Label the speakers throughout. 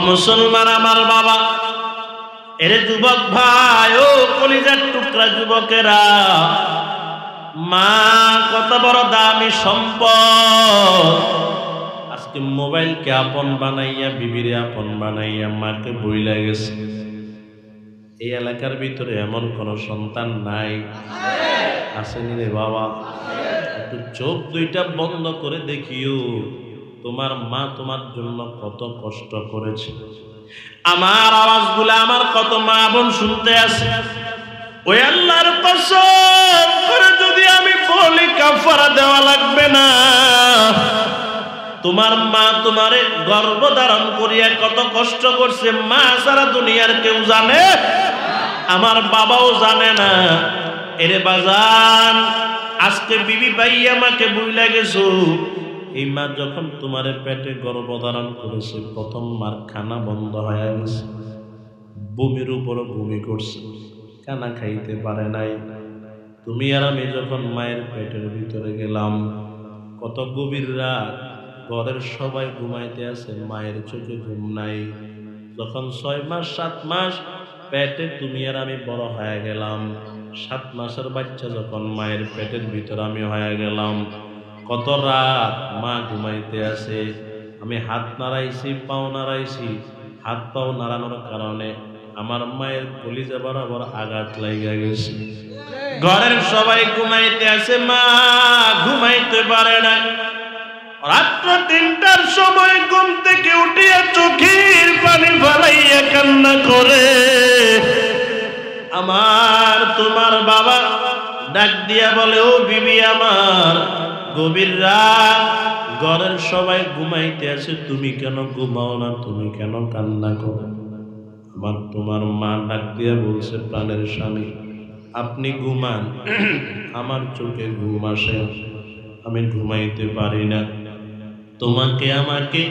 Speaker 1: মুসলমান আমার বাবা, এর যুবক ভাই ও কলিজার টুকরা যুবকেরা, মা কত বড় দামি সম্পদ। আজকে মোবাইলকে আপন বানাইয়া, বিবিরে আপন বানাইয়া মাকে বইলা গেছে। এই এলাকার ভিতরে এমন কোন সন্তান নাই? আসেনি রে বাবা? একটু চোখ দুইটা বন্ধ করে দেখিও, তোমার মা তোমার জন্য কত কষ্ট করেছে। আমার আওয়াজগুলো আমার কত মা বোন শুনতে আছে। ওই আল্লাহর কসম করে যদি আমি বলি, কাফারা দেওয়া লাগবে না। তোমার মা তোমারে গর্ভধারণ করিয়া কত কষ্ট করছে, মা সারা দুনিয়ার কেউ জানে? আমার বাবাও জানে না। এরে বাজান, আজকে বিবি পাইয়া মাকে বুইলা গেছো। এই মা যখন তোমারে পেটে গর্ভধারণ করেছে, প্রথম মার খানা বন্ধ হয়ে গেছে, বমির উপর বমি করছে, খানা খাইতে পারে নাই। তুমি আর আমি যখন মায়ের পেটের ভিতরে গেলাম, কত গভীর রাত, ঘরের সবাই ঘুমাইতে আছে, মায়ের চোখে ঘুম নাই। যখন 6 মাস 7 মাস পেটে তুমি আর আমি বড় হয়ে গেলাম, 7 মাসের বাচ্চা যখন মায়ের পেটের ভিতরে আমি হয়ে গেলাম, কত রাত মা ঘুমাইতে আছে। আমি হাত নাড়াইছি, পাও নাড়াইছি, হাত পাও নাড়ানোর কারণে আমার মায়ের কলিজা বরাবর আঘাত লাগিয়া গেছে। ঘরের সবাই ঘুমাইতে আছে, মা ঘুমাইতে পারে না। রাত্র 3টার সময় ঘুম থেকে উঠিয়া চোখের পানি ফেলাইয়া কান্না করে আমার তোমার বাবা ডাক দিয়া বলে, ও বিবি আমার, গভীর রাত, ঘরের সবাই ঘুমাইতে আছে, তুমি কেন ঘুমাও না? তুমি কেন কান্না করো? আমার তোমার মা ডাক দিয়া বলছে, প্রাণের স্বামী, আপনি ঘুমান, আমার চোখে ঘুম আসে, আমি ঘুমাইতে পারি না। তোমাকে আমাকে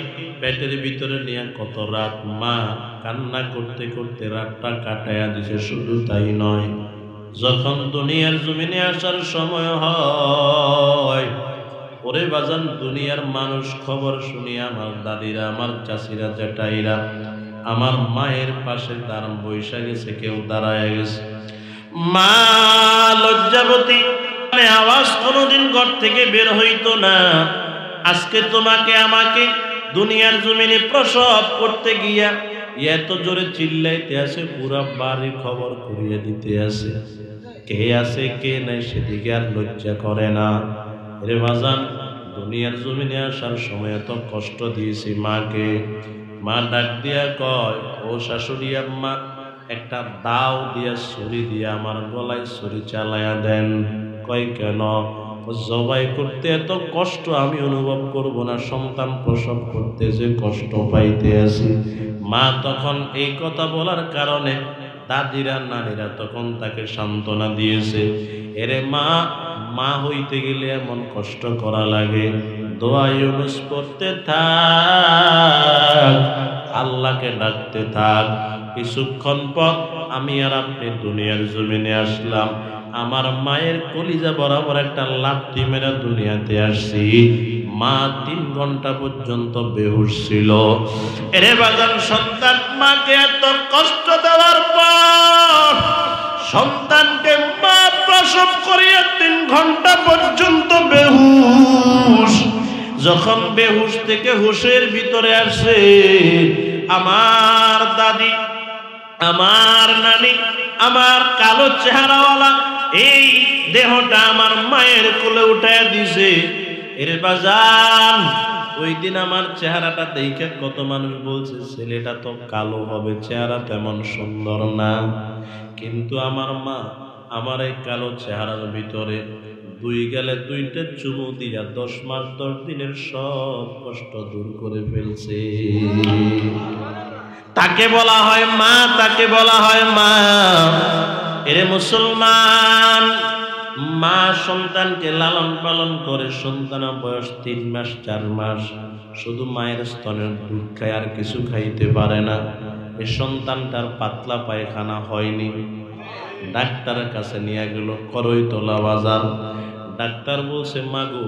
Speaker 1: পেটের ভিতরে নিয়ে কত রাত মা কান্না করতে করতে রাতটা কাটাইয়া দিছে। শুধু তাই নয়, যখন দুনিয়ার জমিনে আসার সময় হয়, ওরে বাজান, দুনিয়ার মানুষ খবর শুনিয়া আমার দাদিরা, আমার চাচিরা, জেঠাইরা আমার মায়ের পাশে দাঁড়ান বৈশা গেছে, কেউ দাঁড়ায় গেছে। মা লজ্জাবতী, আওয়াজ কোনোদিন ঘর থেকে বের হইতো না। আজকে তোমাকে আমাকে দুনিয়ার জমিনে প্রসব করতে গিয়া এত জোরে চিল্লাইতে আছে, পুরা বাড়ি খবর করিয়ে দিতে আছে। কে আছে কে নাই সেদিকে আর লজ্জা করে না। রে বাজান, দুনিয়ার জমিনে আসার সময় এত কষ্ট দিয়েছি মাকে। মা ডাক দিয়া কয়, ও শাশুড়ি আম্মা, একটা দাও দিয়া ছুরি দিয়া আমার গলায় ছুরি চালাইয়া দেন। কয় কেন? জবাই করতে এত কষ্ট আমি অনুভব করব না, সন্তান প্রসব করতে যে কষ্ট পাইতে আছি। মা তখন এই কথা বলার কারণে দাদিরা, নারীরা তখন তাকে সান্ত্বনা দিয়েছে। এরে মা, মা হইতে গেলে এমন কষ্ট করা লাগে। দোয়া ইউনুস পড়তে থাক, আল্লাহকে ডাকতে থাক। কিছুক্ষণ পর আমি আর আপনি দুনিয়ার জমিনে আসলাম। আমার মায়ের কলিজা বরাবর একটা লাথি মেরে দুনিয়াতে আসছি। মা 3 ঘন্টা পর্যন্ত বেহুশ ছিল। এরে বাজান, সন্তান মাকে এত কষ্ট দেওয়ার পর সন্তানকে মা প্রসব করিয়া 3 ঘন্টা পর্যন্ত বেহুশ। যখন বেহুশ থেকে হুশের ভিতরে আসে, আমার দাদি, আমার নানি, আমার কালো চেহারাওয়ালা এই দেহটা আমার মায়ের কোলে উঠায় দিছে। এর বাজান, ওই দিন আমার চেহারাটা দেখে কত মানুষ বলছে, ছেলেটা তো কালো হবে, চেহারা তেমন সুন্দর না। কিন্তু আমার মা আমার এই কালো চেহারার ভিতরে 2 গালে 2টা চুমু দিয়া 10 মাস 10 দিনের সব কষ্ট দূর করে ফেলছে। তাকে বলা হয় মা, তাকে বলা হয় মা। এরে মুসলমান, মা সন্তানকে লালন পালন করে। সন্তানের বয়স 3 মাস 4 মাস শুধু মায়ের স্তনের দুধ খায়, আর কিছু খাইতে পারে না। এই সন্তানটার পাতলা পায়খানা হয়নি। ডাক্তারের কাছে নিয়ে গেল করইতলা বাজার। ডাক্তার বলছে, মাগো,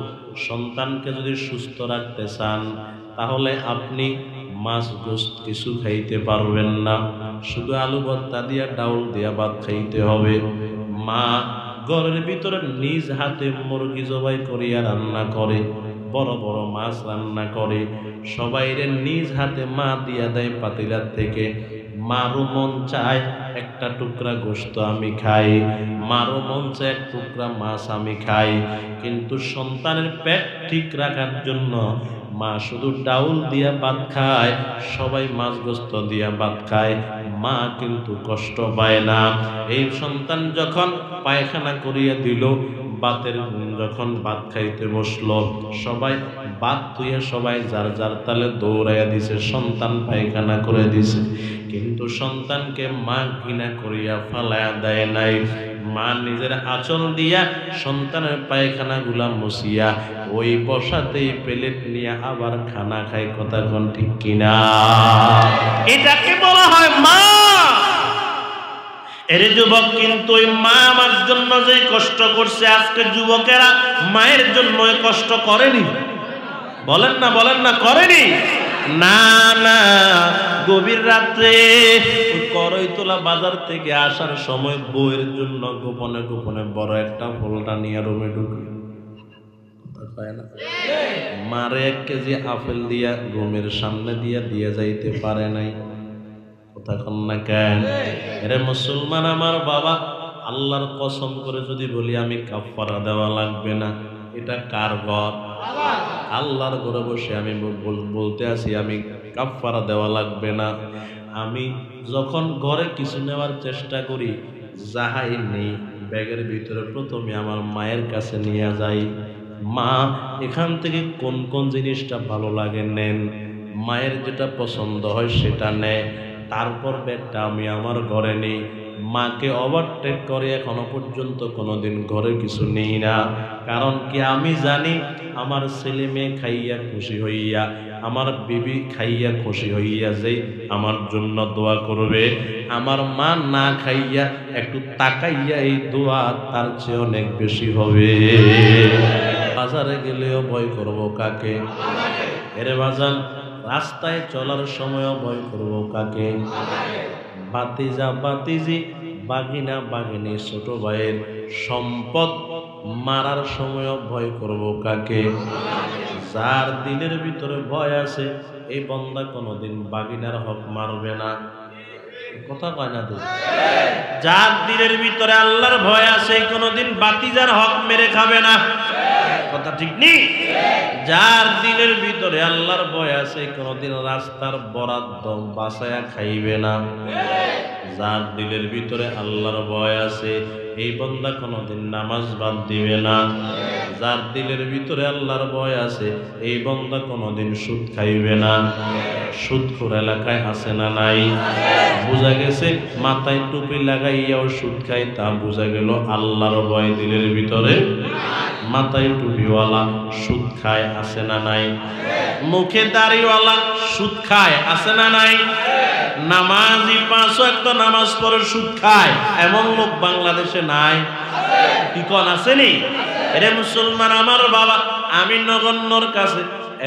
Speaker 1: সন্তানকে যদি সুস্থ রাখতে চান তাহলে আপনি মাছ গোস্ত কিছু খাইতে পারবেন না, শুধু আলু ভর্তা দিয়া ডাউল দিয়া ভাত খাইতে হবে। মা ঘরের ভিতরে নিজ হাতে মুরগি জবাই করিয়া রান্না করে, বড় বড় মাছ রান্না করে, সবাইরে নিজ হাতে মা দিয়া দেয় পাতিলার থেকে। মারও মন চায় একটা টুকরা গোশত আমি খাই, মারও মন চায় এক টুকরা মাছ আমি খাই, কিন্তু সন্তানের পেট ঠিক রাখার জন্য মা শুধু ডাউল দিয়া ভাত খায়, সবাই মাছ গোস্ত দিয়া ভাত খায়, মা কিন্তু কষ্ট পায় না। এই সন্তান যখন পায়খানা করিয়া দিল, ভাতের যখন ভাত খাইতে বসলো, সবাই ভাত ধুইয়া সবাই যার যার তালে দৌড়াইয়া দিছে, সন্তান পায়খানা করে দিছে, কিন্তু সন্তানকে মা ঘৃণা করিয়া ফালাইয়া দেয় নাই। মা নিজের আঁচল দিয়া সন্তানের পায়খানা গুলা মুছিয়া ওই বসাতেই প্লেট নিয়ে আবার খানা খায়। কথা কোন ঠিক কিনা? এটাকে বলা হয় মা। এর যুবক, কিন্তু ওই মা আমার জন্য যে কষ্ট করছে, আজকে যুবকেরা মায়ের জন্য কষ্ট করেনি? বলেন না, বলেন না, করেনি? না না, গভীর রাত্রে করইতলা বাজার থেকে আসার সময় বউয়ের জন্য গোপনে গোপনে বড় একটা ফলটা নিয়ে রুমে ঢুকল। মারে 1 কেজি আপেল দিয়া রুমের সামনে দিয়া যাইতে পারে নাই। কথা কন না কেন? এরে মুসলমান আমার বাবা, আল্লাহর কসম করে যদি বলি আমি কাফারা দেওয়া লাগবে না, এটা কার ঘর? আল্লাহর ঘরে বসে আমি বলতে আছি আমি কাফারা দেওয়া লাগবে না। আমি যখন ঘরে কিছু নেওয়ার চেষ্টা করি, যাহাই নেই ব্যাগের ভিতরে প্রথমে আমার মায়ের কাছে নিয়ে যাই, মা এখান থেকে কোন কোন জিনিসটা ভালো লাগে নেন, মায়ের যেটা পছন্দ হয় সেটা নেয়, তারপর ব্যাগটা আমি আমার ঘরে নিই। মাকে ওভারটেক করে এখনো পর্যন্ত কোনোদিন ঘরে কিছু নেই না। কারণ কি? আমি জানি আমার ছেলে মেয়ে খাইয়া খুশি হইয়া, আমার বিবি খাইয়া খুশি হইয়া যে আমার জন্য দোয়া করবে, আমার মা না খাইয়া একটু তাকাইয়া এই দোয়া তার চেয়ে অনেক বেশি হবে। বাজারে গেলেও ভয় করব কাকে? এরে বাজান, রাস্তায় চলার সময়ও ভয় করব কাকে? ভাতিজা ভাতিজি, বাগিনা বাগিনী, ছোট ভাইয়ের সম্পদ মারার সময়ও ভয় করব কাকে? যার দিলের ভিতরে ভয় আছে, এই বান্দা কোনোদিন বাগিনার হক মারবে না। কথা কয় না? যার দিলের ভিতরে আল্লাহর ভয় আছে, কোনোদিন বাতিজার হক মেরে খাবে না। কথা ঠিক নেই? যার দিলের ভিতরে আল্লাহর ভয় আছে, কোনোদিন রাস্তার বরাদ্দ বাসায়া খাইবে না। যার দিলের ভিতরে আল্লাহর ভয় আছে, এই বান্দা কোনোদিন নামাজ বাদ দিবে না। যার দিলের ভিতরে আল্লাহর ভয় আছে, এই বান্দা কোনোদিন সুদ খাইবে না। সুদখোর এলাকায় আছে না নাই? বোঝা গেছে মাথায় টুপি লাগাইয়াও সুদ খায়, তা বোঝা গেল আল্লাহর ভয় দিলের ভিতরে। মাথায় টুপিওয়ালা সুদ খায়, আছে না নাই? মুখে দাড়িওয়ালা সুদ খায়, আছে না নাই? নামাজি 5 ওয়াক্ত নামাজ পড়ে সুদ খায়, এমন লোক বাংলাদেশে নাই? কি কোন আসেনি? এরে মুসলমান আমার বাবা, আমি নগণ্যর কাছে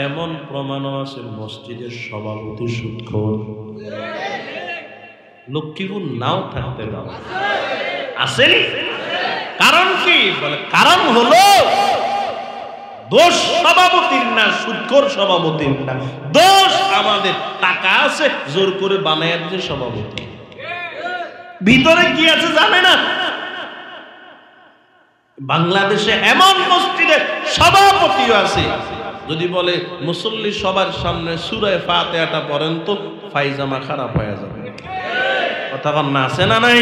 Speaker 1: এমন প্রমাণও আছে, মসজিদের সভাপতি সুদখোর। লক্ষ্মীপুর নাও থাকতে দাও, আসেনি? কারণ কি? বলে কারণ হলো দোষ সভাপতির না, সুদখোর সভাপতির না, দোষ আমাদের। টাকা আছে, জোর করে বানায় যে সভাপতি, ভিতরে কি আছে জানে না। বাংলাদেশে এমন মসজিদের সভাপতিও আছে, যদি বলে মুসল্লি সবার সামনে সূরা ফাতিহাটা পড়েন তো পায়জামা খারাপ হয়ে যাবে। কথা বল না, আছে না নাই?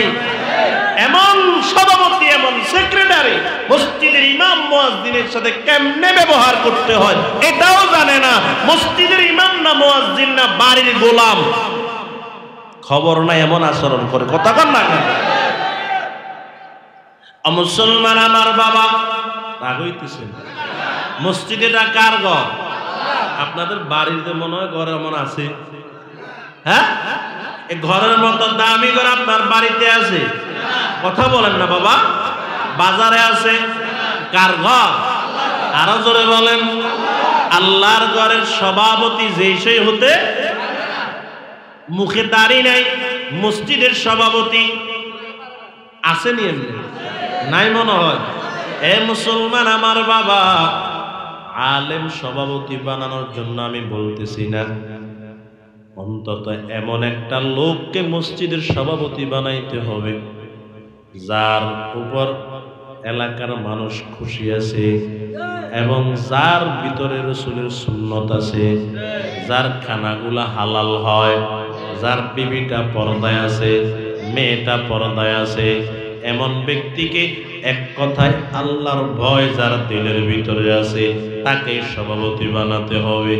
Speaker 1: এমন সভাপতি, এমন সেক্রেটারি মসজিদের ইমাম মুয়াজ্জিনের সাথে কেমনে ব্যবহার করতে হয় এটাও জানে না। মসজিদের ইমাম না মুয়াজ্জিন না বাড়ির গোলাম, খবর নাই, এমন আচরণ করে। কথা বল না কেন? মুসলমান আমার বাবা, রাগ হইতেছে? মসজিদটা কার ঘর? আপনাদের বাড়িতে মনে হয় ঘর এমন আছে? হ্যাঁ, এই ঘরের মতো দামি ঘর আপনার বাড়িতে আছে? কথা বলেন না বাবা। বাজারে আছে? কার ঘর? আরো জোরে বলেন। আল্লাহর ঘরের সভাপতি যেই সেই হতে মুখে দাড়ি নাই, মসজিদের সভাপতি আসেনি এমনি নাই মনে হয়। এ মুসলমান আমার বাবা, আলেম সভাপতি বানানোর জন্য আমি বলতেছি না, অন্তত এমন একটা লোককে মসজিদের সভাপতি বানাইতে হবে যার উপর এলাকার মানুষ খুশি আছে এবং যার ভিতরে রাসূলের সুন্নত আছে, যার খানাগুলা হালাল হয়, যার বিবিটা পর্দায় আছে, মেয়েটা পর্দায় আছে, এমন ব্যক্তিকে এক কথায় আল্লাহর ভয় যার দিলের ভিতরে আছে তাকে সভাপতি বানাতে হবে।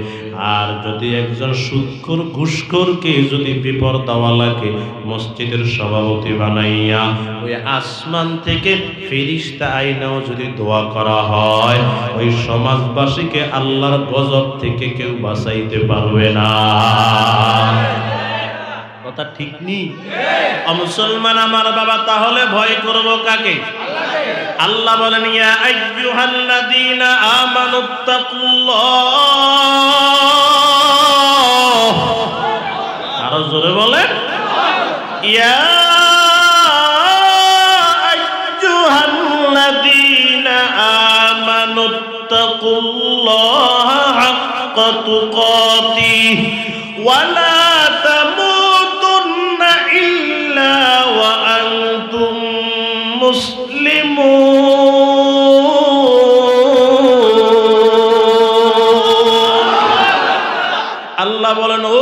Speaker 1: আর যদি একজন সুদখোর ঘুষখোরকে যদি বিপরদাওয়ালাকে মসজিদের সভাপতি বানাইয়া ওই আসমান থেকে ফেরেশতা আইনাও যদি দোয়া করা হয়, ওই সমাজবাসীকে আল্লাহর গজব থেকে কেউ বাঁচাইতে পারবে না। কথা ঠিক নেই? মুসলমান আমার বাবা, তাহলে ভয় করব কাকে? আল্লাহ বলেন, ইয়া আইয়ুহাল্লাযীনা আমানুত্তাকুল্লাহ। আরো জোরে বলেন, ইয়া আইয়ুহাল্লাযীনা আমানুত্তাকুল্লাহ হাক্কা তুকাতিহি ওয়া লা তামুতুন্না ইল্লা ওয়া আনতুম আল্লাহ বলেন, ও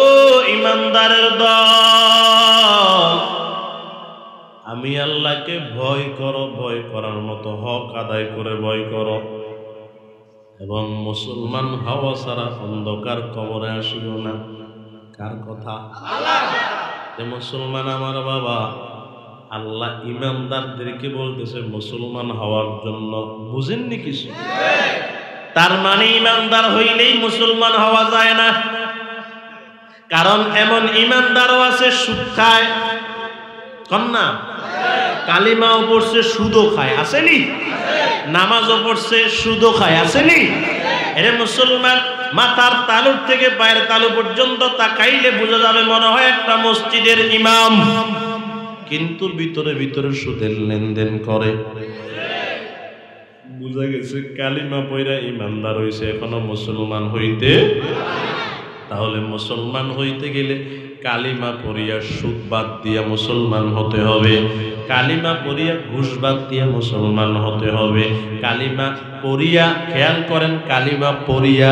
Speaker 1: ইমানদারের দল, আমি আল্লাহকে ভয় করো, ভয় করার মতো হক আদায় করে ভয় করো, এবং মুসলমান হওয়া ছাড়া অন্ধকার কবরে আসিও না। কার কথা? মুসলমান আমার বাবা, আল্লাহ ইমানদারদেরকে বলতেছে মুসলমান হওয়ার জন্য। বুঝেননি কিছু? তার মানে ইমানদার হইলেই মুসলমান হওয়া যায় না। কারণ এমন ইমানদারও আছে সুদ খায়, কন্যা কালিমাও পড়ছে সুদও খায়, আসেনি? নামাজও পড়ছে সুদও খায়, আসেনি? এরে মুসলমান, মাথার তালুর থেকে পায়ের তালু পর্যন্ত তাকাইলে বোঝা যাবে মনে হয় একটা মসজিদের ইমাম, কিন্তু ভিতরে ভিতরে সুদের লেনদেন করে। বুঝা গেছে কালিমা পয়রা ইমানদার হইছে, এখনো মুসলমান হইতে। তাহলে মুসলমান হইতে গেলে কালিমা পড়িয়া সুদ বাদ দিয়া মুসলমান হতে হবে, কালিমা পড়িয়া ঘুষ বাদ দিয়া মুসলমান হতে হবে, কালিমা পড়িয়া, খেয়াল করেন, কালিমা পড়িয়া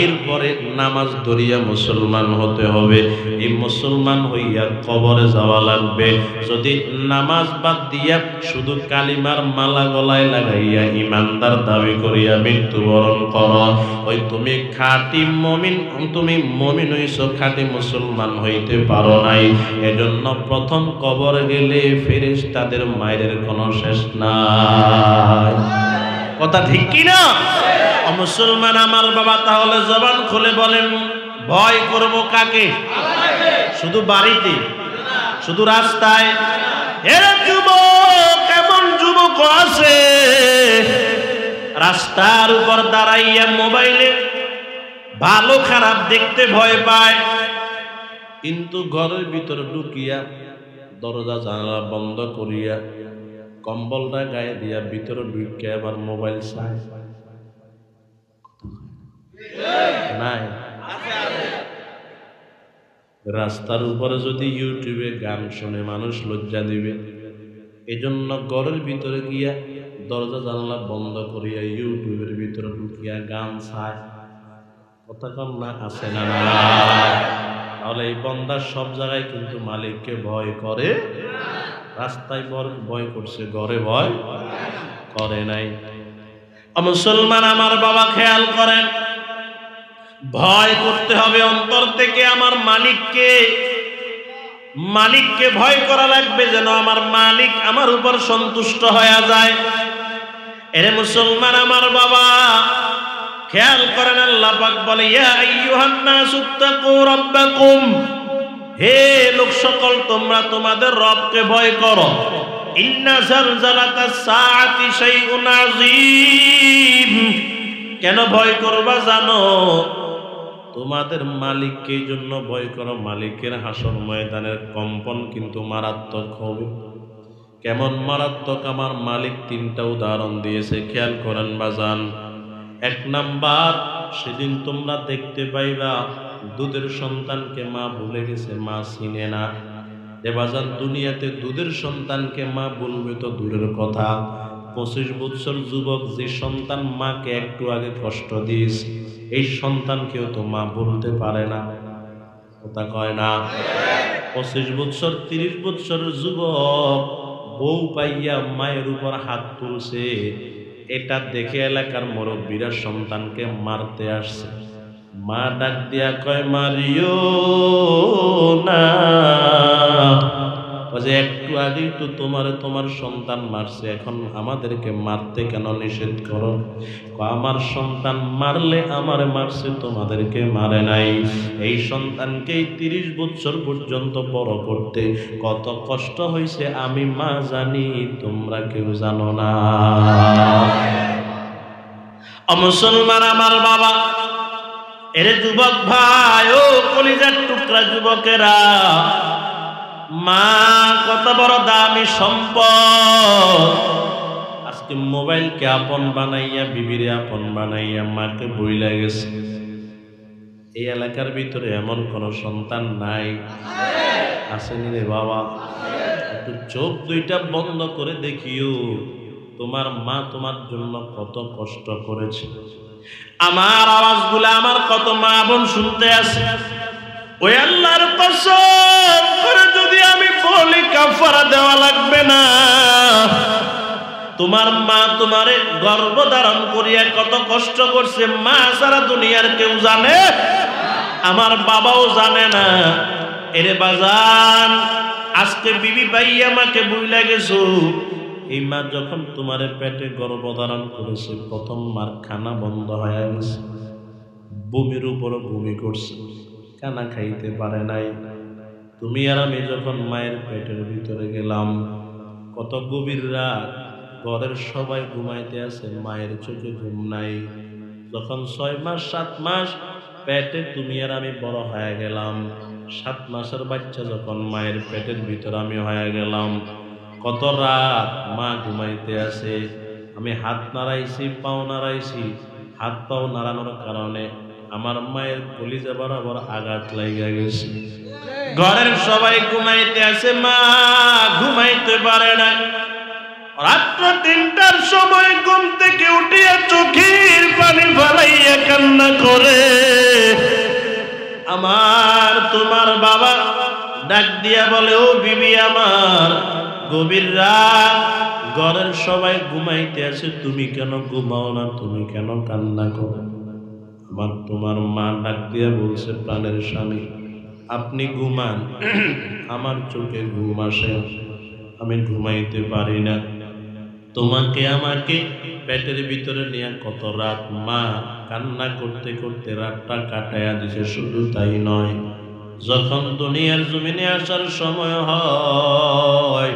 Speaker 1: এরপরে নামাজ ধরিয়া মুসলমান হতে হবে। এই মুসলমান হইয়া কবরে যাওয়া লাগবে। যদি নামাজ বাদ দিয়া শুধু কালিমার মালা গলায় লাগাইয়া ইমানদার দাবি করিয়া মৃত্যুবরণ করো, ওই তুমি খাঁটি মুমিন, তুমি মুমিন হইছো, খাঁটি মুসলমান হইতে পারো নাই। এজন্য প্রথম কবর গেলে ফেরেশতাদের মায়ের কোনো শেষ নাই। কথা ঠিক কি না? মুসলমান আমার বাবা, তাহলে জবান খুলে বলেন, ভয় করব কাকে? শুধু বাড়িতে, শুধু রাস্তায়? এরা যুবক, কেমন যুবক আছে রাস্তার উপর দাঁড়াইয়া মোবাইলে ভালো খারাপ দেখতে ভয় পায়, কিন্তু ঘরের ভিতরে ঢুকিয়া দরজা জানালা বন্ধ করিয়া কম্বলটা গায়ে দিয়া ভিতরে ঢুকে আবার মোবাইল চায় নাই? রাস্তার উপরে যদি ইউটিউবে গান শুনে মানুষ লজ্জা দিবে, এজন্য ঘরের ভিতরে গিয়া দরজা জানালা বন্ধ করিয়া ইউটিউবের ভিতরে ঢুকিয়া গান চায়। কথা কম না? আছে না? তাহলে এই বন্দা সব জায়গায় কিন্তু মালিককে ভয় করে, রাস্তায় ভয় করছে, ঘরে ভয় করে নাই। মুসলমান আমার বাবা, খেয়াল করেন, ভয় করতে হবে অন্তর থেকে আমার মালিককে। মালিককে ভয় করা লাগবে যেন আমার মালিক আমার উপর সন্তুষ্ট হয়ে যায়। এরে মুসলমান আমার বাবা, খেয়াল করেন, আল্লাহ পাক বলে, ইয়া আইয়ুহান নাসুত্তাকু রাব্বাকুম, হে লোক সকল, তোমরা তোমাদের রবকে ভয় করো। ইন্না জালজালাতাস সাআতি শাইউন আযীম। কেন ভয় করবা জানো? তোমাদের মালিককে এই জন্য ভয় করো, মালিকের হাসর ময়দানের কম্পন কিন্তু মারাত্মক হবে। কেমন মারাত্মক? আমার মালিক তিনটা উদাহরণ দিয়েছে, খেয়াল করেন বাজান। এক নাম্বার, সেদিন তোমরা দেখতে পাইবা দুধের সন্তানকে মা ভুলে গেছে, মা চিনে না। এ বাজান, দুনিয়াতে দুধের সন্তানকে মা বলবে তো দূরের কথা, 25 বছর যুবক যে সন্তান মাকে একটু আগে কষ্ট দিয়েছে, এই সন্তানকেও তো মা বলতে পারে না, কথা কয় না? 25 বছর 30 বছরের যুবক বউ পাইয়া মায়ের উপর হাত তুলছে, এটা দেখে এলাকার মুরব্বীরা সন্তানকে মারতে আসছে। মা ডাক দিয়া কয়, মারিও না, যে একটু আগেই তো তোমার সন্তান মারছে, এখন আমাদেরকে মারতে কেন নিষেধ করো? আমার সন্তান মারলে আমারে মারছে, তোমাদেরকে মারে নাই। এই সন্তানকে 30 বছর পর্যন্ত বড় করতে কত কষ্ট হয়েছে আমি মা জানি, তোমরা কেউ জানো না। মুসলমান আমার বাবা, এরে যুবক ভাই, ও কলিজার টুকরা যুবকেরা, মা কত বড় দামি সম্পদ। আজকে মোবাইলকে আপন বানাইয়া, বিবিরে আপন বানাইয়া মাকে বইলা গেছে। এই এলাকার ভিতরে এমন কোন সন্তান নাই? আসেনি রে বাবা? একটু চোখ দুইটা বন্ধ করে দেখিও, তোমার মা তোমার জন্য কত কষ্ট করেছে। আমার আওয়াজগুলো আমার কত মা বোন শুনতে আছে। ওই আল্লাহর কসম করে যদি আমি বলি, কাফারা দেওয়া লাগবে না। তোমার মা তোমারে গর্ভধারণ করিয়া কত কষ্ট করছে, মা সারা দুনিয়ার কেউ জানে? আমার বাবাও জানে না। এরে বাজান, আজকে বিবি পাইয়া মাকে বুইলা গেছো। এই মা যখন তোমার পেটে গর্ভধারণ করেছে, প্রথম মার খানা বন্ধ হয়ে গেছে, বমির উপর বমি করছে, খানা খাইতে পারে নাই। তুমি আর আমি যখন মায়ের পেটের ভিতরে গেলাম, কত গভীর রাত, ঘরের সবাই ঘুমাইতে আছে, মায়ের চোখে ঘুম নাই। যখন 6 মাস 7 মাস পেটে তুমি আর আমি বড় হয়ে গেলাম, 7 মাসের বাচ্চা যখন মায়ের পেটের ভিতরে আমি হয়ে গেলাম, কত রাত মা ঘুমাইতে আছে। আমি হাত নাড়াইছি, পাও নাড়াইছি, হাত পাও নাড়ানোর কারণে আমার মায়ের কলিজা বরাবর আঘাত লাগিয়া গেছে। ঘরের সবাই ঘুমাইতে আছে, মা ঘুমাইতে পারে না। রাত্র 3টার সময় ঘুম থেকে উঠিয়া চোখের পানি ফেলাইয়া কান্না করে। আমার তোমার বাবা ডাক দিয়া বলে, ও বিবি আমার, গভীর রাত, ঘরের সবাই ঘুমাইতে আছে, তুমি কেন ঘুমাও না? তুমি কেন কান্না করো? আমার তোমার মা ডাক দিয়া বলছে, প্রাণের স্বামী, আপনি ঘুমান, আমার চোখে ঘুম আসে, আমি ঘুমাইতে পারি না। তোমাকে আমাকে পেটের ভিতরে নিয়ে কত রাত মা কান্না করতে করতে রাতটা কাটাইয়া দিছে। শুধু তাই নয়, যখন দুনিয়ার জমিনে আসার সময় হয়,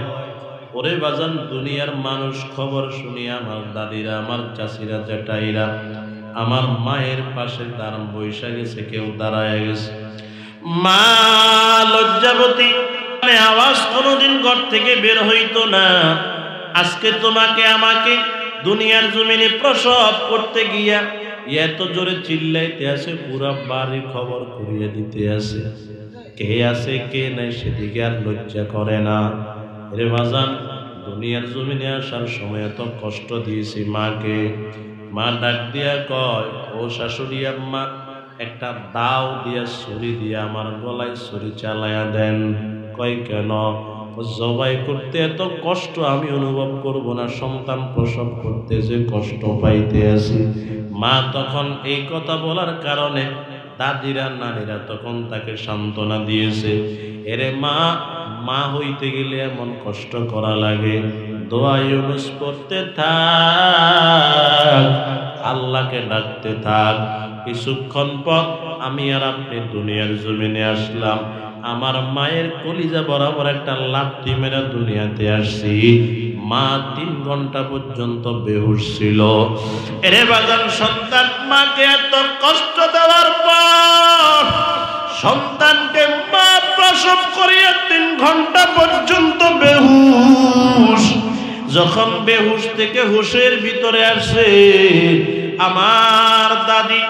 Speaker 1: ওরে বাজান, দুনিয়ার মানুষ খবর শুনিয়া, আমার দাদিরা, আমার চাচিরা, জেঠাইরা আমার মায়ের পাশে দাঁড়ান বৈশা গেছে, কেউ দাঁড়ায় গেছে। মা লজ্জাবতী, আওয়াজ কোনোদিন ঘর থেকে বের হইতো না। আজকে তোমাকে আমাকে দুনিয়ার জমিনে প্রসব করতে গিয়া এত জোরে চিল্লাইতে আছে, পুরা বাড়ি খবর করিয়ে দিতে আছে। কে আছে কে নাই সেদিকে আর লজ্জা করে না। রে বাজান, দুনিয়ার জমিনে আসার সময় এত কষ্ট দিয়েছি মাকে। মা ডাক দিয়া কয়, ও শাশুড়ি আম্মা, একটা দাও দিয়া, ছুরি দিয়া আমার গলায় ছুরি চালাইয়া দেন। কয় কেন? জবাই করতে এত কষ্ট আমি অনুভব করব না, সন্তান প্রসব করতে যে কষ্ট পাইতে আছি। মা তখন এই কথা বলার কারণে দাদিরা, নানিরা তখন তাকে সান্ত্বনা দিয়েছে। এরে মা, মা হইতে গেলে এমন কষ্ট করা লাগে, দোয়া ইউনুস পড়তে থাক, আল্লাহকে ডাকতে থাক। কিছুক্ষণ পর আমি আর আপনি দুনিয়ার জমিনে আসলাম। আমার মায়ের কলিজা বরাবর একটা লাথি মেরে দুনিয়াতে আসছি। মা 3 ঘন্টা পর্যন্ত বেহুশ ছিল। এরে বাজান, সন্তান মাকে এত কষ্ট দেওয়ার পর সন্তানকে মা প্রসব করিয়া 3 ঘন্টা পর্যন্ত বেহুশ। যখন বেহুশ থেকে হুশের ভিতরে আসে, আমার দাদি,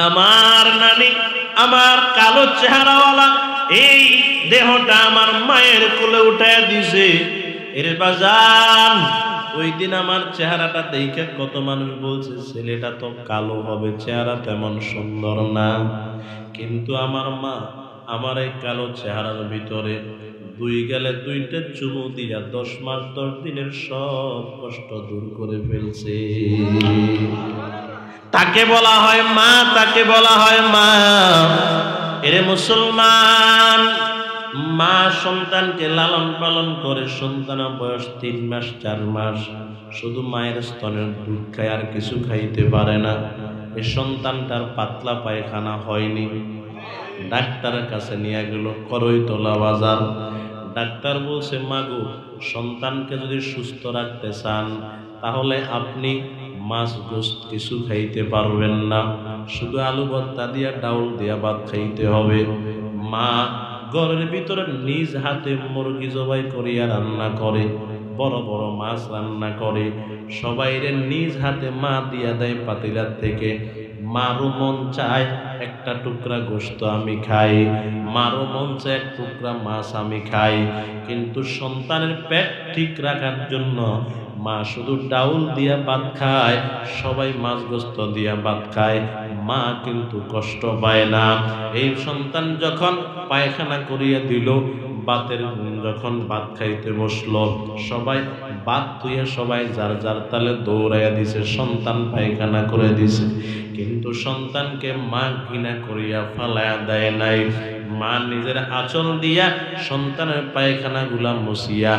Speaker 1: আমার নানি, আমার কালো চেহারাওয়ালা এই দেহটা আমার মায়ের কোলে উঠায় দিছে। এর বাজান, ওই দিন আমার চেহারাটা দেখে কত মানুষ বলছে ছেলেটা তো কালো হবে, চেহারা তেমন সুন্দর না। কিন্তু আমার মা আমার এই কালো চেহারার ভিতরে 2 গালে 2টা চুমু দিয়া 10 মাস 10 দিনের সব কষ্ট দূর করে ফেলছে। তাকে বলা হয় মা, তাকে বলা হয় মা। এরে মুসলমান, মা সন্তানকে লালন পালন করে। সন্তানের বয়স 3 মাস 4 মাস শুধু মায়ের স্তনের দুধ খায়, আর কিছু খাইতে পারে না। এই সন্তানটার পাতলা পায়খানা হয়নি। ডাক্তারের কাছে নিয়ে গেল করইতলা বাজার। ডাক্তার বলছে, মাগো, সন্তানকে যদি সুস্থ রাখতে চান তাহলে আপনি মাছ গোশত কিছু খাইতে পারবেন না, শুধু আলু ভর্তা দিয়া ডাউল দিয়া ভাত খাইতে হবে। মা ঘরের ভিতরে নিজ হাতে মুরগি জবাই করিয়া রান্না করে, বড় বড় মাছ রান্না করে, সবাইরে নিজ হাতে মা দিয়া দেয় পাতিলার থেকে। মারও মন চায় একটা টুকরা গোশত আমি খাই, মারও মন চায় 1 টুকরা মাছ আমি খাই। কিন্তু সন্তানের পেট ঠিক রাখার জন্য মা শুধু ডাউল দিয়া ভাত খায়, সবাই মাছ গোশত দিয়া ভাত খায়, মা কিন্তু কষ্ট পায় না। এই সন্তান যখন পায়খানা করিয়া দিল, বাতের যখন ভাত খাইতে বসলো, সবাই ভাত ধুইয়া সবাই যার যার তালে দৌড়াইয়া দিছে, সন্তান পায়খানা করে দিছে। কিন্তু সন্তানকে মা ঘৃণা করিয়া ফালাইয়া দেয় নাই। মা নিজের আঁচল দিয়া সন্তানের পায়খানা গুলা মুছিয়া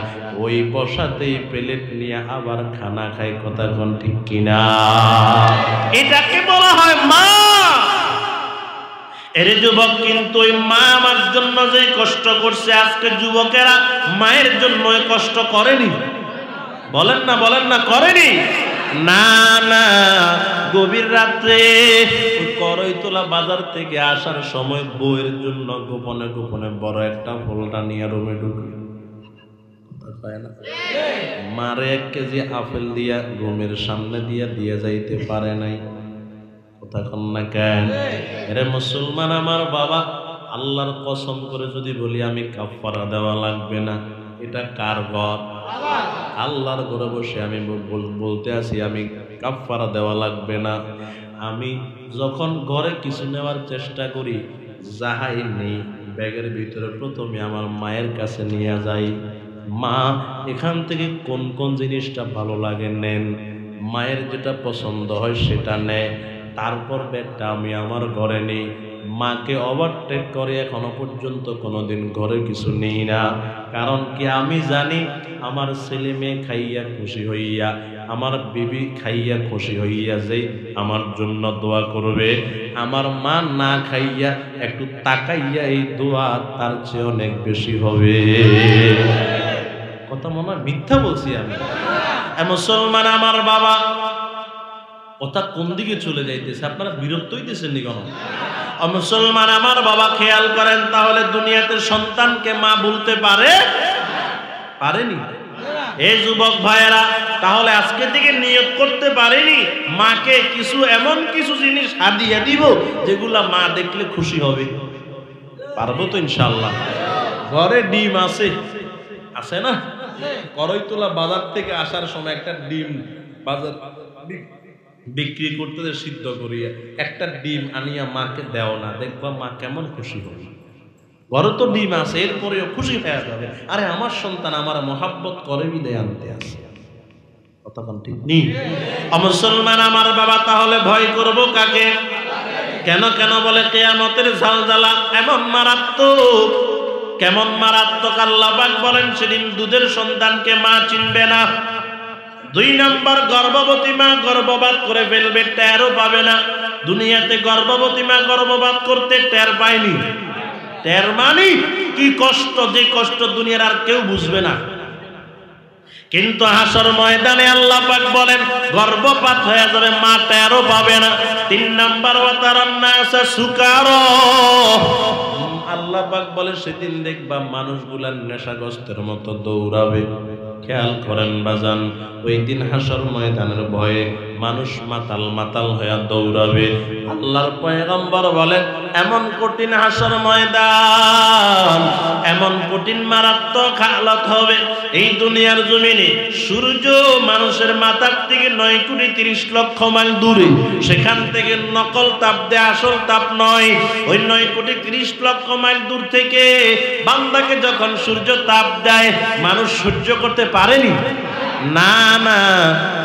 Speaker 1: ওই বসাতেই প্লেট নিয়ে আবার খানা খায়। কথা কোন ঠিক কিনা? এটাকে বলা হয় মা। এরে যুবক, কিন্তু ওই মা আমার জন্য যে কষ্ট করছে, আজকে যুবকেরা মায়ের জন্য কষ্ট করেনি। বলেন না, বলেন না, করেনি? না না, গভীর রাত্রে করইতলা বাজার থেকে আসার সময় বউয়ের জন্য গোপনে গোপনে বড় একটা ফলটা নিয়ে রুমে ঢুকে মারে 1 কেজি আপেল দিয়া রুমের সামনে দিয়া যাইতে পারে নাই। কথা কন না কেন? এরে মুসলমান আমার বাবা, আল্লাহর কসম করে যদি বলি আমি কাফারা দেওয়া লাগবে না, এটা কার ঘর? আল্লাহর ঘরে বসে আমি বলতে আছি আমি কাফারা দেওয়া লাগবে না। আমি যখন ঘরে কিছু নেওয়ার চেষ্টা করি, যাহাই নেই ব্যাগের ভিতরে প্রথমে আমার মায়ের কাছে নিয়ে যাই। মা এখান থেকে কোন কোন জিনিসটা ভালো লাগে নেন, মায়ের যেটা পছন্দ হয় সেটা নেয়। তারপর ব্যাগটা আমি আমার ঘরে নিই। মাকে ওভারটেক করে এখনো পর্যন্ত কোনোদিন ঘরে কিছু নেই না। কারণ কি, আমি জানি আমার ছেলে মেয়ে খাইয়া খুশি হইয়া, আমার বিবি খাইয়া খুশি হইয়া যে আমার জন্য দোয়া করবে, আমার মা না খাইয়া একটু তাকাইয়া এই দোয়া তার চেয়ে অনেক বেশি হবে। কথা মনে হয় মিথ্যা বলছি আমি? মুসলমান আমার বাবা, কথা কোন দিকে চলে যাইতেছে? আপনারা বিরক্ত হইতেছেন নি কেন? মুসলমান আমার বাবা, খেয়াল করেন তাহলে, দুনিয়াতে সন্তানকে মা বলতে পারেনি? এই যুবক ভাইয়েরা, তাহলে আজকে থেকে নিয়ত করতে পারেনি মাকে কিছু এমন কিছু জিনিস হাদিয়া দিব যেগুলা মা দেখলে খুশি হবে? পারবো তো ইনশাআল্লাহ। ঘরে ডিম আছে না? করইতলা বাজার থেকে আসার সময় একটা ডিম বাজার বিক্রি করতে সিদ্ধ করিয়া একটা ডিম আনিয়া মাকে দেও না, দেখবা মা কেমন খুশি হবে। ঘরে তো ডিম আছে, এরপরেও খুশি হয়ে যাবে, আরে আমার সন্তান আমার মহাব্বত করে বিদায় আনতে আসে। কথা ঠিক নেই? মুসলমান আমার বাবা, তাহলে ভয় করব কাকে? কেন বলে কিয়ামতের ঝালঝালা এমন মারাত্মক, কেমন মারাত্মক আল্লাহ পাক বলেন, সেদিন দুধের সন্তানকে মা চিনবে না। 2 নম্বর, গর্ভবতী মা গর্ভপাত করে ফেলবে, টেরও পাবে না। দুনিয়াতে গর্ভবতী মা গর্ভপাত করতে টের পায়নি। টের মানে কি কষ্ট, যে কষ্ট দুনিয়ার আর কেউ বুঝবে না। কিন্তু হাসর ময়দানে আল্লাহ পাক বলেন গর্ভপাত হয়ে যাবে, মা টেরও পাবে না। 3 নাম্বার ওয়াতারান্নাসা সুকারা, আল্লাহ পাক বলে সেদিন দেখবা মানুষগুলা নেশাগ্রস্তের মতো দৌড়াবে। খেয়াল করেন বাজান, ওই দিন হাসর ময়দানের ভয়ে মানুষ মাতাল মাতাল হয়ে দৌড়াবে। আল্লাহর পয়গম্বর বলেন এমন কঠিন হাসর ময়দান, এমন কঠিন মারাত্মক হালত হবে, এই দুনিয়ার জমিনে সূর্য মানুষের মাথার থেকে 9 কোটি 30 লক্ষ মাইল দূরে, সেখান থেকে নকল তাপ দেয়, আসল তাপ নয়। ওই 9 কোটি 30 লক্ষ মাইল দূর থেকে বান্দাকে যখন সূর্য তাপ দেয়, মানুষ সহ্য করতে পারেনি। না না,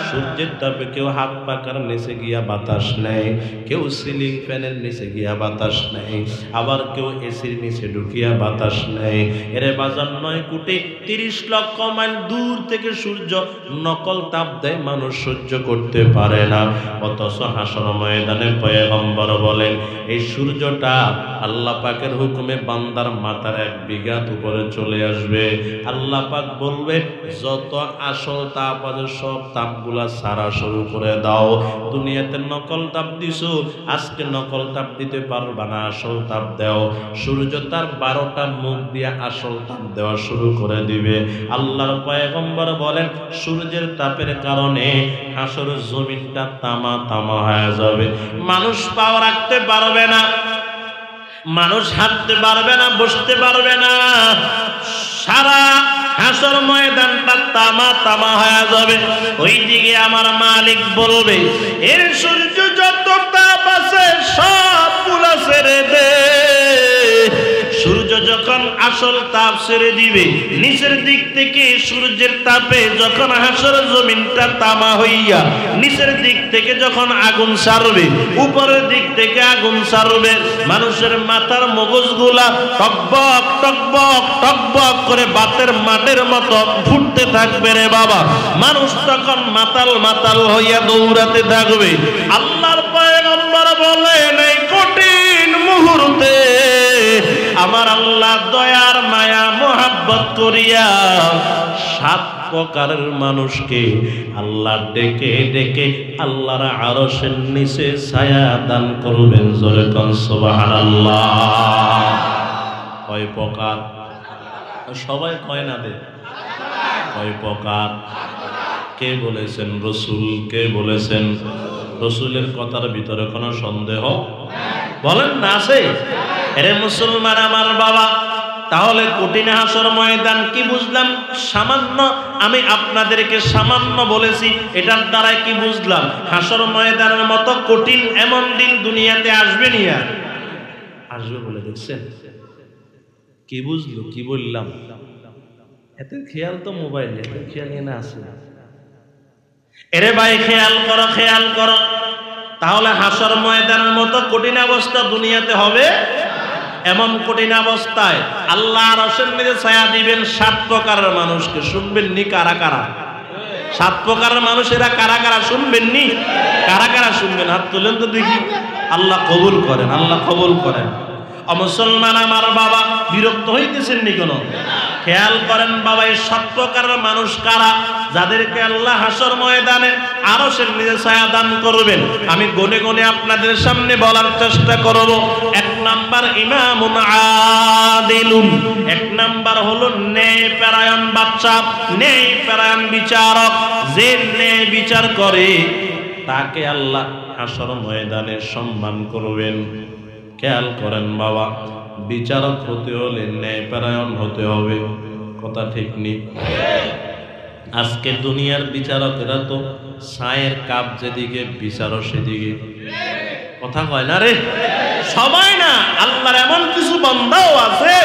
Speaker 1: সূর্যের তাপে কেউ হাত পাকার নিচে গিয়া বাতাস নেয়, কেউ সিলিং ফ্যানের নিচে গিয়া বাতাস নেয়, আবার কেউ এসির নিচে ঢুকিয়া বাতাস নেয়। এরে বাজার 9 কোটি 30 লক্ষ মাইল দূর থেকে সূর্য নকল তাপ দেয়, মানুষ সহ্য করতে পারে না। অথচ হাসর ময়দানে পয়গম্বর বলেন এই সূর্যটা আল্লাহ পাকের হুকুমে বান্দার মাথার 1 বিঘা উপরে চলে আসবে। আল্লাহ পাক বলবে যত আসল তাপ আছে সব তাপগুলা সারা শুরু করে দাও। দুনিয়াতে নকল তাপ দিছো, আজকে নকল তাপ দিতে পারবা না, আসল তাপ দাও। সূর্য তার 12টা মুখ দিয়ে আসল তাপ দেওয়া শুরু করে দিবে। আল্লাহর পয়গম্বর বলেন সূর্যের তাপের কারণে হাসরের জমিনটা তামা তামা হয়ে যাবে। মানুষ পাও রাখতে পারবে না, মানুষ হাঁটতে পারবে না, বসতে পারবে না, সারা হাসর ময়দানটা তামা তামা হয়ে যাবে। ওইদিকে আমার মালিক বলবে এর সূর্য যত তাপ আছে সবগুলা ছেড়ে দে। সূর্য যখন আসল তাপ ছেড়ে দিবে, নিচের দিক থেকে সূর্যের তাপে যখন হাসরের জমিনটা তামা হইয়া নিচের দিক থেকে যখন আগুন ছাড়বে, উপরের দিক থেকে আগুন ছাড়বে, মানুষের মাথার মগজগুলা টকবক টকবক টকবক করে বাতের মাঠের মতো ফুটতে থাকবে রে বাবা। মানুষ তখন মাতাল মাতাল হইয়া দৌড়াতে থাকবে। আল্লাহর পয়গম্বর বলেন এই কঠিন মুহূর্তে আমার আল্লাহ দয়ার মায়া মোহাব্বত করিয়া 7 প্রকারের মানুষকে আল্লাহ ডেকে ডেকে আল্লাহর আরশের নিচে ছায়া দান করবেন। জোরে কোন সুবহানাল্লাহ। কয় প্রকার? সবাই কয় না দে, কয় প্রকার? কে বলেছেন? রাসূল। কে বলেছেন? রাসূলের কথার ভিতরে কোনো সন্দেহ বলেন না আছে? এরে মুসলমান আমার বাবা, তাহলে কঠিন হাসর ময়দান কি বুঝলাম? সামান্য আমি আপনাদেরকে সামান্য বলেছি, এটার দ্বারাই কি বুঝলাম? হাসর ময়দানের মতো কঠিন এমন দিন দুনিয়াতে আসবে নি, আর আসবে বলে দেখছেন? কি বুঝলো? কি বললাম? এত খেয়াল তো মোবাইলে, এত খেয়াল এনে আছে। এরে ভাই খেয়াল করো, খেয়াল করো। তাহলে হাসর ময়দানের মতো কঠিন অবস্থা দুনিয়াতে হবে। এমন কঠিন অবস্থায় আল্লাহ আরশের নিচে ছায়া দিবেন 7 প্রকারের মানুষকে। শুনবেন নি কারা কারা? 7 প্রকারের মানুষেরা কারা কারা শুনবেন নি? কারা কারা শুনবেন? হাত তুলেন তো দেখি। আল্লাহ কবুল করেন, আল্লাহ কবুল করেন। মুসলমান আমার বাবা, বিরক্ত হইতেছেন নি কেন? খেয়াল করেন বাবা, এই 7 প্রকারের মানুষ কারা যাদেরকে আল্লাহ হাসর ময়দানে আরশের নিচে ছায়া দান করবেন। আমি গনে গনে আপনাদের সামনে বলার চেষ্টা করব। 1 নাম্বার ইমামুন আদিলুন। 1 নাম্বার হলো ন্যায়পরায়ণ বাদশা, ন্যায়পরায়ণ বিচারক। যে ন্যায় বিচার করে তাকে আল্লাহ হাসর ময়দানে সম্মান করবেন। খেয়াল করেন বাবা, বিচারক হতে হলে ন্যায়পরায়ণ হতে হবে। কথা ঠিক নেই? আজকে দুনিয়ার বিচারকেরা তো ছায়ের কাপ যেদিকে বিচারও সেদিকে। কথা কয় না রে? সবাই না, আল্লাহর এমন কিছু বান্দাও আছে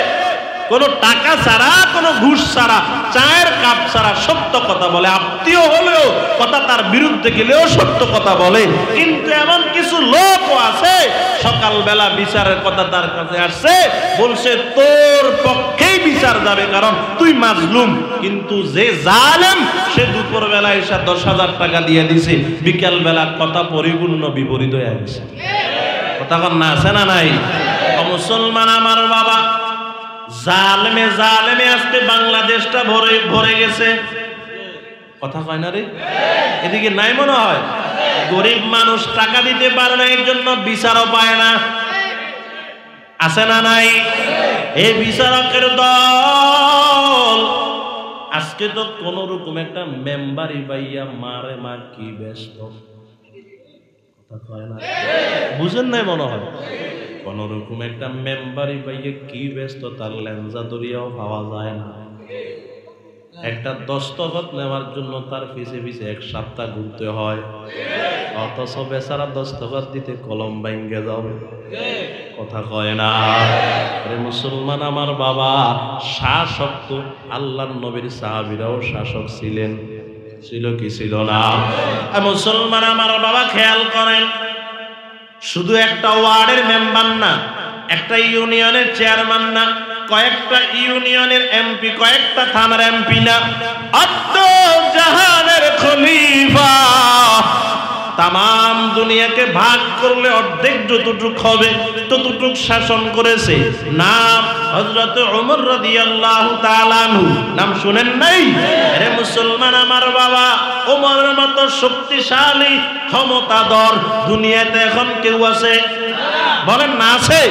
Speaker 1: কোনো টাকা ছাড়া, কোনো ঘুষ ছাড়া, চায়ের কাপ ছাড়া সত্য কথা বলে। আত্মীয় হলেও কথা তার বিরুদ্ধে গেলেও সত্য কথা বলে। কিন্তু এমন কিছু লোকও আছে সকালবেলা বিচারের কথা তার কাছে আসছে, বলছে তোর পক্ষেই বিচার যাবে কারণ তুই মাজলুম। কিন্তু যে জালেম সে দুপুর বেলা এসে 10,000 টাকা দিয়ে দিছে, বিকাল বেলা কথা পরিপূর্ণ বিপরীত হয়ে গেছে। কথা কন না আছে না নাই? মুসলমান আমার বাবা, জালেমে জালেমে আজকে বাংলাদেশটা ভরে গেছে। কথা কয় না রে? এদিকে নাই মনে হয়? গরিব মানুষ টাকা দিতে পারে না, এর জন্য বিচারও পায় না। আছে না নাই? এই বিচারকের দল আজকে তো কোন রকম একটা মেম্বারি পাইয়া মারে মা কি ব্যস্ত, কথা কয় না? বুঝেন নাই মনে হয়? কোন রকম একটা মেম্বারি পাইয়া কি ব্যস্ত, তার লেঞ্জা দরিয়াও পাওয়া যায় না। একটা দস্তখত নেওয়ার জন্য তার পিছে পিছে 1 সপ্তাহ ঘুরতে হয়, অথচ বেচারা দস্তখত দিতে কলম ভাঙ্গে যাবে, কথা কয় না? আরে মুসলমান আমার বাবা, শাসক তো আল্লাহর নবীর সাহাবীরাও শাসক ছিলেন, ছিল কি ছিল না? মুসলমান আমার বাবা খেয়াল করেন, শুধু একটা ওয়ার্ডের মেম্বার না, একটা ইউনিয়নের চেয়ারম্যান না, কয়েকটা ইউনিয়নের এমপি, কয়েকটা থানার এমপি না, অর্ধ জাহানের খলিফা। তাম দুনিয়াকে ভাগ করলে অর্ধেক যতটুক হবে ততটুক শাসন করেছে। নাম হযরত ওমর রাদিয়াল্লাহু তাআলা আনহু, নাম শুনেন নাই? আরে মুসলমান আমার বাবা, ওমরের মতো শক্তিশালী ক্ষমতাধর দুনিয়াতে এখন কেউ আছে? বলেন না আছে?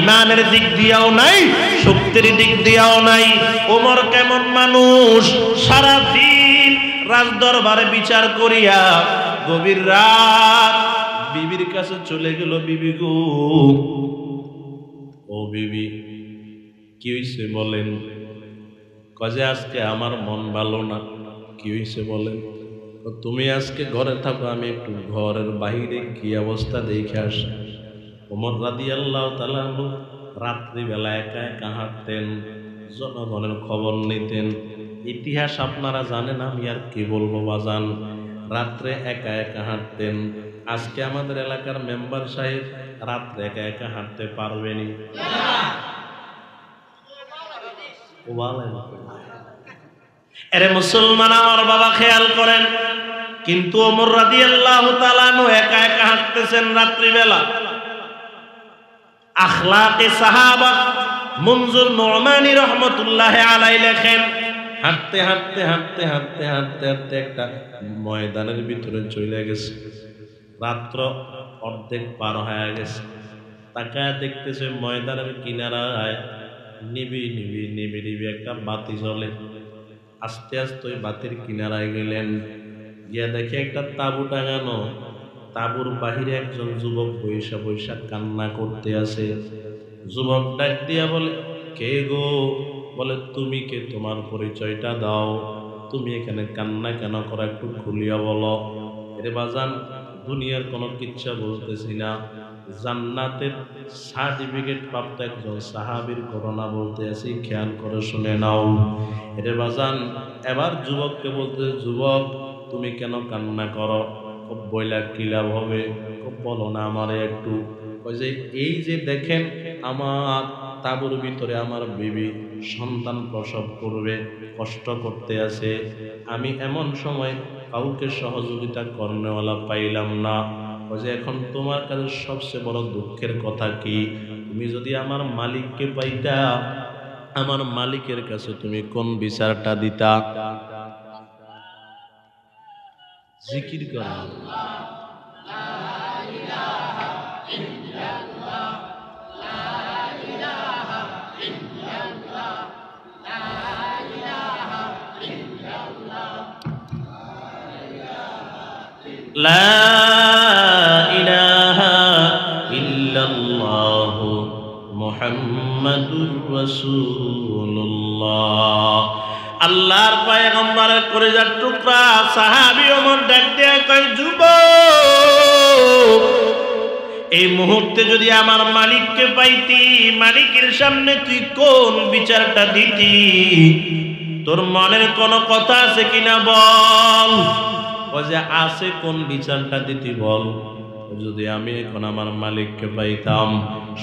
Speaker 1: ইমানের দিক দিয়েও নাই, শক্তির দিক দিয়েও নাই। ওমর কেমন মানুষ, সারা দিন রাজদরবারে বিচার করিয়া গভীর রাত বিবির কাছে চলে গেল। বিবি গো, ও বিবি, কি হইছে বলেন? কজে আজকে আমার মন ভালো না। কি হইছে বলেন? তুমি আজকে ঘরে থাকো, আমি একটু ঘরের বাইরে কি অবস্থা দেখে আসি। ওমর রাদিয়াল্লাহু তাআলা আনহু রাত্রিবেলা একা একা হাঁটতেন, জনগণের খবর নিতেন। ইতিহাস আপনারা জানেন, আমি আর কি বলবো বাজান। রাত্রে একা একা হাঁটতেন। আজকে আমাদের এলাকার মেম্বার সাহেব রাত্রে একা একা হাঁটতে পারবেনি। আরে মুসলমান আমার বাবা খেয়াল করেন, কিন্তু ওমর রাদিয়াল্লাহু তাআলা আনহু একা একা হাঁটতেছেন রাত্রিবেলা। আখলাকে সাহাবা মনজুর নুরমানি রহমতুল্লাহ আলাইহি লেখেন, হাঁটতে হাঁটতে হাঁটতে হাঁটতে হাঁটতে হাঁটতে একটা ময়দানের ভিতরে চলে গেছে। রাত্র অর্ধেক পার হয়ে গেছে। তাকায় দেখতেছে ময়দানের কিনারায় নিবি নিবি নিবি নিবি একটা বাতি জ্বলে। আস্তে আস্তে ওই বাতির কিনারায় গেলেন, গিয়া দেখে একটা তাঁবু টাঙানো। তাঁবুর বাহিরে একজন যুবক বৈশা বৈশা কান্না করতে আছে। যুবক ডাক দিয়া বলে, কে গো? বলে, তুমি কে? তোমার পরিচয়টা দাও। তুমি এখানে কান্না কেন করো, একটু খুলিয়া বলো। এরে বাজান, দুনিয়ার কোনো কিচ্ছা বলতেছি না, জান্নাতের সার্টিফিকেট প্রাপ্ত একজন সাহাবীর ঘটনা বলতে আছি, খেয়াল করে শুনে নাও। এরে বাজান, এবার যুবককে বলতে, যুবক তুমি কেন কান্না করো? খুব বইলা কি লাভ হবে? খুব বলো না আমারে একটু। ওই যে এই যে দেখেন, আমার তাঁবুর ভিতরে আমার বিবি সন্তান প্রসব করবে, কষ্ট করতে আছে। আমি এমন সময় কাউকে সহযোগিতা করনেওয়ালা পাইলাম না। ওই যে এখন তোমার কাছে সবচেয়ে বড় দুঃখের কথা কি? তুমি যদি আমার মালিককে পাইতা, আমার মালিকের কাছে তুমি কোন বিচারটা দিতা? জিকির করা, লা ইলাহা ইল্লাল্লাহ মুহাম্মাদুর রাসূলুল্লাহ। আল্লাহর পয়গম্বরের কলিজার টুকরা সাহাবী ওমর ডাক দিয়ে কয়, যুবক, এই মুহূর্তে যদি আমার মালিককে পাইতি, মালিকের সামনে তুই কোন বিচারটা দিতি? তোর মনের কোনো কথা আছে কিনা বল। ও যে আছে, কোন বিচারটা দিতি বল। যদি আমি এখন আমার মালিককে পাইতাম,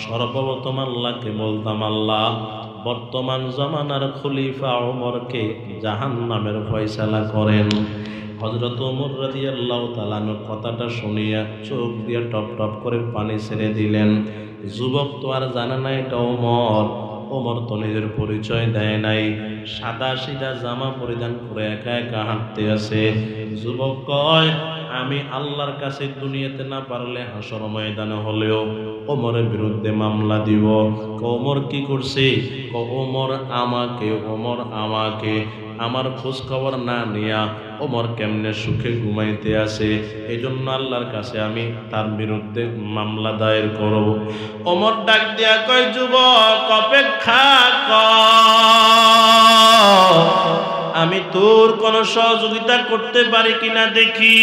Speaker 1: সর্বপ্রথম আল্লাহকে বলতাম, আল্লাহ বর্তমান জমানার খলিফা ওমরকে জাহান্নামের ফয়সালা করেন। হযরত ওমর রাদিয়াল্লাহু তাআলা কথাটা শুনিয়া চোখ দিয়ে টপ টপ করে পানি ছেড়ে দিলেন। যুবক তো আর জানে না এটা ওমর। ওমর তো নিজের পরিচয় দেয় নাই, সাদা সিধা জামা পরিধান করে একা একা হাঁটতে আছে। যুবক কয়, আমি আল্লাহর কাছে দুনিয়াতে না পারলে হাসর ময়দানে হলেও ওমরের বিরুদ্ধে মামলা দিব। ওমর কি করছে? ওমর আমাকে আমার খোঁজ খবর না নিয়া ওমর কেমনে সুখে ঘুমাইতে আছে, এই জন্য আল্লাহর কাছে আমি তার বিরুদ্ধে মামলা দায়ের করব। ওমর ডাক দিয়া কয়, যুবক অপেক্ষা কর, আমি তোর কোনো সহযোগিতা করতে পারি কিনা দেখি।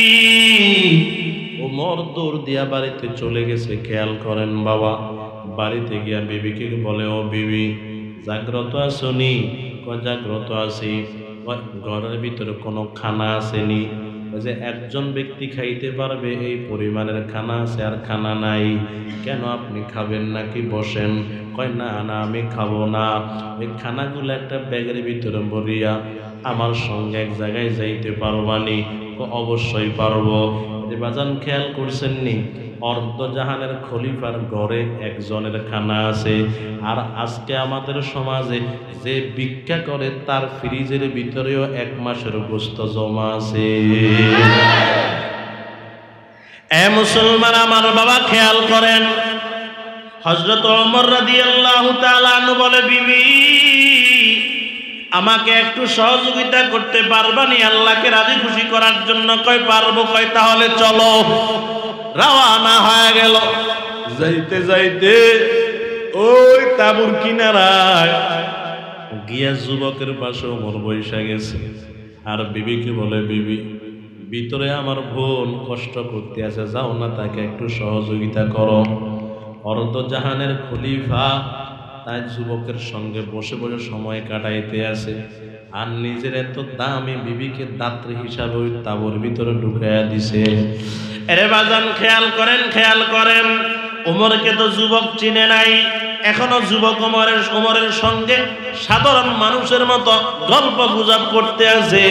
Speaker 1: ওমর দৌড় দিয়া বাড়িতে চলে গেছে। খেয়াল করেন বাবা, বাড়িতে গিয়া বিবিকে বলে, ও বিবি জাগ্রত আসনি? জাগ্রত আছি। ঘরের ভিতরে কোনো খানা আসেনি? যে একজন ব্যক্তি খাইতে পারবে এই পরিমাণের খানা আছে আর খানা নাই, কেন আপনি খাবেন নাকি? বসেন। কয়, না না আমি খাবো না, এই খানাগুলো একটা ব্যাগের ভিতরে ভরিয়া আমার সঙ্গে এক জায়গায় যাইতে পারবানি? অবশ্যই পারবো। বাজান খেয়াল করছেন নি, অর্ধজাহানের খলিফার ঘরে একজনের খানা আছে, আর আজকে আমাদের সমাজে যে ভিক্ষা করে তার ফ্রিজের ভিতরেও 1 মাসের গোশত জমা আছে। এ মুসলমান আমার বাবা খেয়াল করেন, হযরত ওমর রাদিয়াল্লাহু তাআলা আনহু বলে, বিবি আমাকে একটু সহযোগিতা করতে পারবানি আল্লাহকে রাজি খুশি করার জন্য? কয় পারবো। কয় তাহলে চলো। রওনা হয়ে গেল। যাইতে যাইতে ওই তাবুর কিনারায় গিয়া যুবকের পাশে ওমর বৈশা গেছে, আর বিবিকে বলে, বিবি ভিতরে আমার বোন কষ্ট করতে আছে, যাও না তাকে একটু সহযোগিতা করো। অর্ধজাহানের খলিফা তাই যুবকের সঙ্গে বসে বসে সময় কাটাইতে আছে, আর নিজের এত দামি বিবিকে দাত্রী হিসাবে ওই তাবুর ভিতরে ঢুকাইয়া দিছে। এরে বাজান খেয়াল করেন, ওমরকে তো যুবক চিনে নাই, এখনো যুবক ওমরের সঙ্গে সাধারণ মানুষের মতো গল্প গুজব করতে আছে।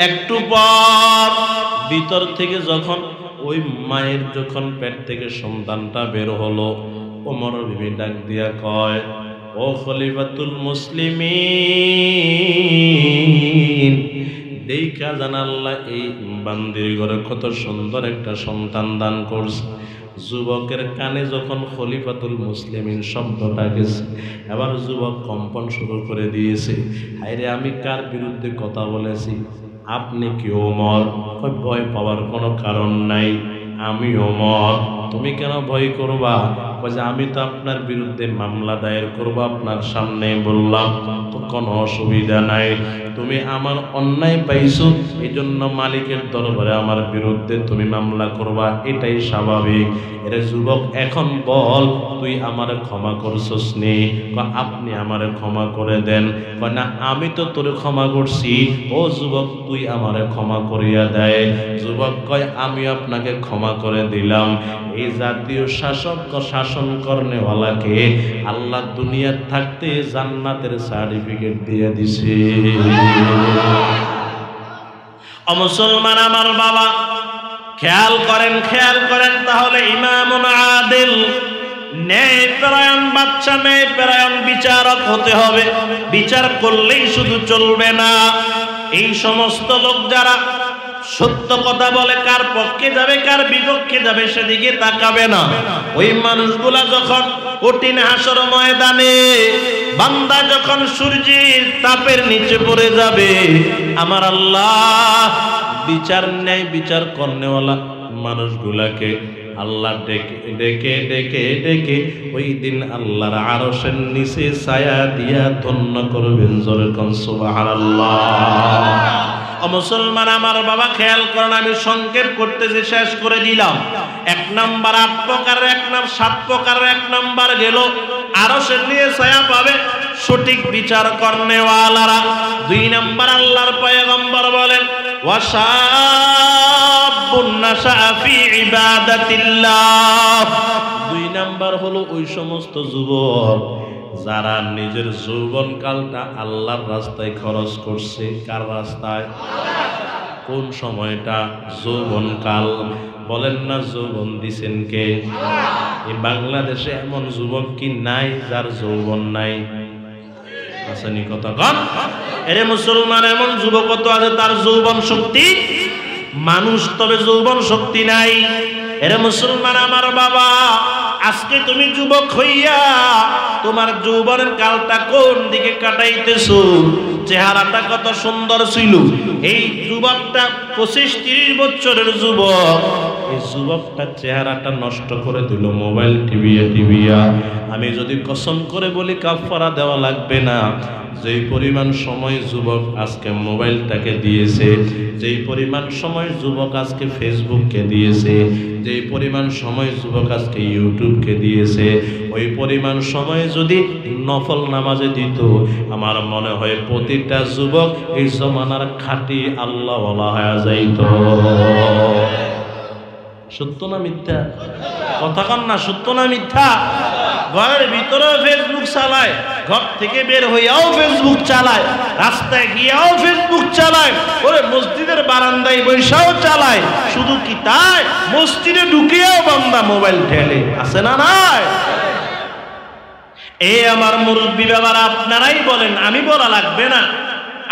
Speaker 1: একটু পর ভিতর থেকে যখন ওই মায়ের যখন পেট থেকে সন্তানটা বের হলো, ওমর বিবি ডাক দিয়া কয়, ও খলিফাতুল মুসলিমিন, দেখা জানা আল্লাহ এই বান্দির ঘরে কত সুন্দর একটা সন্তান দান করছে। যুবকের কানে যখন খলিফাতুল মুসলিমিন শব্দটা গেছে, এবার যুবক কম্পন শুরু করে দিয়েছে। হায়রে আমি কার বিরুদ্ধে কথা বলেছি? আপনি কি ওমর? ভয় পাওয়ার কোনো কারণ নাই, আমি ওমর। তুমি কেন ভয় করবা? যে আমি তো আপনার বিরুদ্ধে মামলা দায়ের করব আপনার সামনে। বললাম তো কোনো অসুবিধা নাই, তুমি আমার অন্যায় পাইছো, এই জন্য মালিকের দরবারে আমার বিরুদ্ধে তুমি মামলা করবা, এটাই স্বাভাবিক। এরে যুবক এখন বল, তুই আমারে ক্ষমা করছস নি? আপনি আমারে ক্ষমা করে দেন। কয় না, আমি তো তোরে ক্ষমা করছি। ও যুবক, তুই আমারে ক্ষমা করিয়া দেয়। যুবক কয়, আমি আপনাকে ক্ষমা করে দিলাম। এই জাতীয় শাসন করনেওয়ালাকে আল্লাহ দুনিয়ার থাকতে জান্নাতের সার্টিফিকেট দিয়ে দিছে। ও মুসলমান আমার বাবা খেয়াল করেন, তাহলে ইমামুন আদিল, ন্যায়পরায়ণ বাদশা, ন্যায়পরায়ণ বিচারক হতে হবে। বিচার করলেই শুধু চলবে না। এই সমস্ত লোক যারা সত্য কথা বলে, কার পক্ষে যাবে কার বিপক্ষে যাবে সেদিকে তাকাবে না। ওই মানুষগুলা যখন কঠিন হাসর ময়দানে বান্দা যখন সূর্যের তাপের নিচে পড়ে যাবে, আমার আল্লাহ বিচার করনেওয়ালা মানুষগুলাকে আল্লাহ ডেকে ডেকে ওই দিন আল্লাহর আরশের নিচে ছায়া দিয়া ধন্য করবেন। জোরে কোন সুবহানাল্লাহ। মুসলমান আমার বাবা খেয়াল করেন, আমি সংক্ষেপ করতেছি, শেষ করে দিলাম। 1 নাম্বার 8 প্রকার, 7 প্রকার, 1 নাম্বার গেল আরশের নিচে ছায়া পাবে সঠিক বিচার করনেওয়ালারা। 2 নাম্বার আল্লাহর পয়গম্বর বলেন, ওয়াশাবুন নাশা ফি ইবাদাতিল্লাহ। 2 নাম্বার হলো ওই সমস্ত যুবক যারা নিজের যৌবনকালটা আল্লাহর রাস্তায় খরচ করছে। কার রাস্তায়? কোন সময়টা? যৌবনকাল। বলেন না যৌবন দিছেন কে? এই বাংলাদেশে এমন যুবক কি নাই যার যৌবন নাই? আসেনি কতক্ষণ? এরে মুসলমান, এমন যুবক কত আছে তার যৌবন শক্তি, মানুষ তবে যৌবন শক্তি নাই। এরে মুসলমান আমার বাবা, আজকে তুমি যুবক হইয়া তোমার যৌবনের কালটা কোন দিকে কাটাইতেছো? চেহারাটা কত সুন্দর ছিল, এই যুবকটা 25-30 বছরের যুবক, এই যুবকটা চেহারাটা নষ্ট করে দিল মোবাইল টিভিয়া। আমি যদি কসম করে বলি কাফারা দেওয়া লাগবে না। যেই পরিমাণ সময় যুবক আজকে মোবাইলটাকে দিয়েছে, যেই পরিমাণ সময় যুবক আজকে ফেসবুককে দিয়েছে, যেই পরিমাণ সময় যুবক আজকে ইউটিউবকে দিয়েছে, ওই পরিমাণ সময় যদি নফল নামাজে দিত, আমার মনে হয় প্রতিটা যুবক এই জমানার খাঁটি আল্লাহওয়ালা হয়ে যাইত। সত্য না মিথ্যা? কথা কন না, সত্য না মিথ্যা? ঘরের ভিতরেও ফেসবুক চালায়, ঘর থেকে বের হইয়াও ফেসবুক চালায়, রাস্তায় গিয়াও ফেসবুক চালায়, ওরে মসজিদের বারান্দায় বৈশাও চালায়। শুধু কি তাই, মসজিদে ঢুকিয়াও বান্দা মোবাইল ঠেলে, আছে না নাই? এ আমার মুরব্বী বাবারা, আপনারাই বলেন, আমি বলা লাগবে না।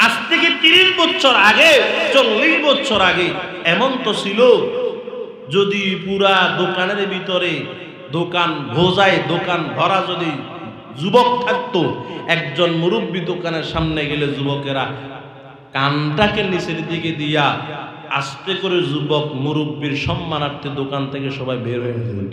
Speaker 1: আজ থেকে 30 বছর আগে, 40 বছর আগে এমন তো ছিল, যদি পুরা দোকানের ভিতরে দোকান ভোজায় দোকান ভরা যদি যুবক থাকতো, একজন মুরব্বী দোকানের সামনে গেলে যুবকেরা কানটাকে নিচের দিকে দিয়া আস্তে করে যুবক মুরব্বীর সম্মানার্থে দোকান থেকে সবাই বের হয়ে যেত।